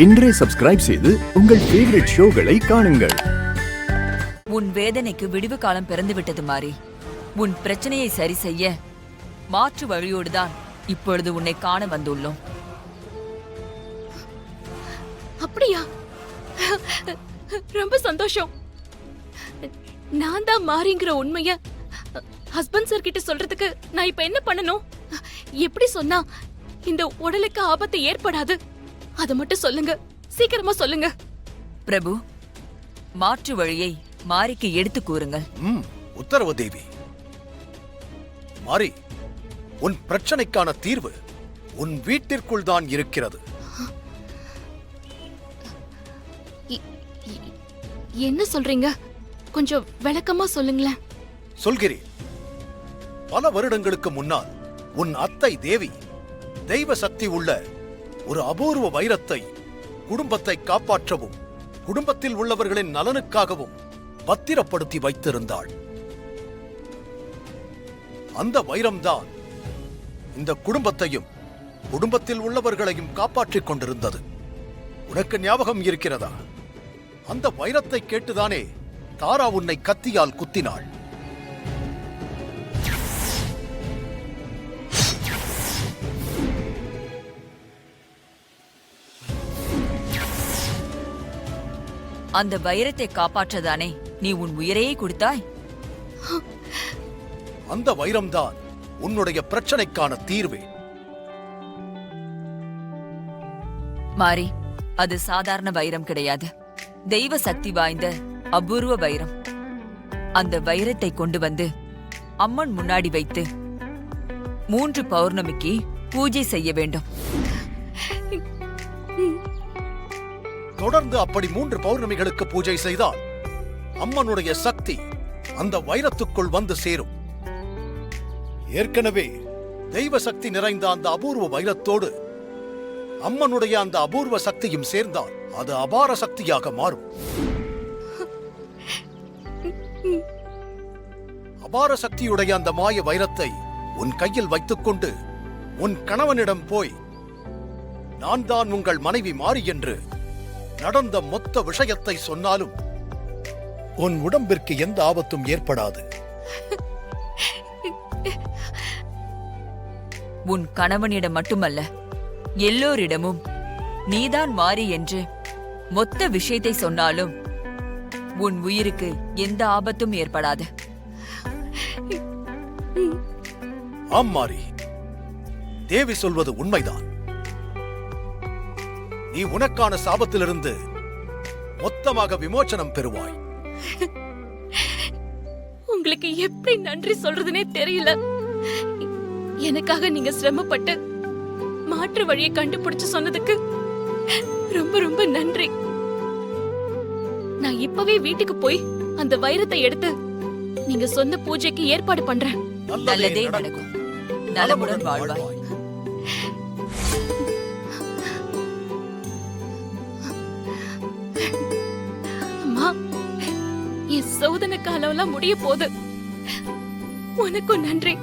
இன்றே சப்ஸ்கிரைப் செய்து உங்கள் ஃபேவரட் ஷோகளை காணுங்கள். உன் வேதனைக்கு விடிவு காலம் பிறந்து விட்டது மாறி. உன் பிரச்சனையை சரி செய்ய மாற்று வழியோடுதான் இப்பொழுது உன்னை காண வந்துள்ளோம். அப்படியா? ரொம்ப சந்தோஷம். நான் தான் மாறிங்கிற உண்மைய ஹஸ்பண்ட் சார் கிட்ட சொல்றதுக்கு நான் இப்ப என்ன பண்ணணும்? எப்படி சொன்னா இந்த உடலுக்கு ஆபத்து ஏற்படாது? அத மட்டும் சொல்லுங்க, சீக்கிரமா சொல்லுங்க. பிரபு, மாற்று வழியை மாரிக்கு எடுத்து கூறுங்கள். உத்தரவு தேவி. மாரி, உன் பிரச்சனைக்கான தீர்வு உன் வீட்டிற்குள் தான் இருக்கிறது. என்ன சொல்றீங்க? கொஞ்சம் விளக்கமா சொல்லுங்களேன். சொல்கிறேன். பல வருடங்களுக்கு முன்னால் உன் அத்தை தேவி தெய்வ சக்தி உள்ள ஒரு அபூர்வ வைரத்தை குடும்பத்தை காப்பாற்றவும் குடும்பத்தில் உள்ளவர்களின் நலனுக்காகவும் பத்திரப்படுத்தி வைத்திருந்தாள். அந்த வைரம்தான் இந்த குடும்பத்தையும் குடும்பத்தில் உள்ளவர்களையும் காப்பாற்றிக் கொண்டிருந்தது. உனக்கு ஞாபகம் இருக்கிறதா? அந்த வைரத்தை கேட்டுதானே தாரா உன்னை கத்தியால் குத்தினாள். அந்த வைரத்தை காப்பாற்றதானே நீ உன் உயிரையே கொடுத்தாய்? அந்த வைரம்தான் உன்னுடைய பிரச்சனைக்கான தீர்வே. மாரி, அது சாதாரண வைரம் கிடையாது. தெய்வ சக்தி வாய்ந்த அபூர்வ வைரம். அந்த வைரத்தை கொண்டு வந்து அம்மன் முன்னாடி வைத்து 3 பௌர்ணமிக்கு பூஜை செய்ய வேண்டும். தொடர்ந்து அப்படி 3 பௌர்ணமிகளுக்கு பூஜை செய்தால் அம்மனுடைய சக்தி அந்த வைரத்துக்குள் வந்து சேரும். ஏற்கனவே தெய்வ சக்தி நிறைந்த அந்த அபூர்வ வைரத்தோடு அம்மனுடைய அந்த அபூர்வ சக்தியும் சேர்ந்தால் அது அபார சக்தியாக மாறும். அபார சக்தியுடைய அந்த மாய வைரத்தை உன் கையில் வைத்துக்கொண்டு உன் கணவனிடம் போய், நான் தான் உங்கள் மனைவி மாறி என்று நடந்த மொத்த விஷயத்தை சொன்னாலும் உன் உடம்பிற்கு எந்த ஆபத்தும் ஏற்படாது. உன் கணவனிடம் மட்டுமல்ல, எல்லோரிடமும் நீதான் மாறி என்று மொத்த விஷயத்தை சொன்னாலும் உன் உயிருக்கு எந்த ஆபத்தும் ஏற்படாது. ஆம் மாறி, தேவி சொல்வது உண்மைதான். நீ உனக்கான சாபத்திலிருந்து மொத்தமாக விமோச்சனம் பெறுவாய். உங்களுக்கு எப்படி நன்றி சொல்றதுனே தெரியல. எனக்காக நீங்க சிரமப்பட்டு மாற்று வழியை கண்டுபிடிச்சு சொன்னதுக்கு ரொம்ப ரொம்ப நன்றி. நான் இப்பவே வீட்டுக்கு போய் அந்த வைரத்தை எடுத்து நீங்க சொன்ன பூஜைக்கு ஏற்பாடு பண்றேன். நல்லதே நடக்கும். நலமுடன் வாழ்வாய். அம்மா, என் சோதனை காலம் எல்லாம் முடிய போகுது. உனக்கும் நன்றி.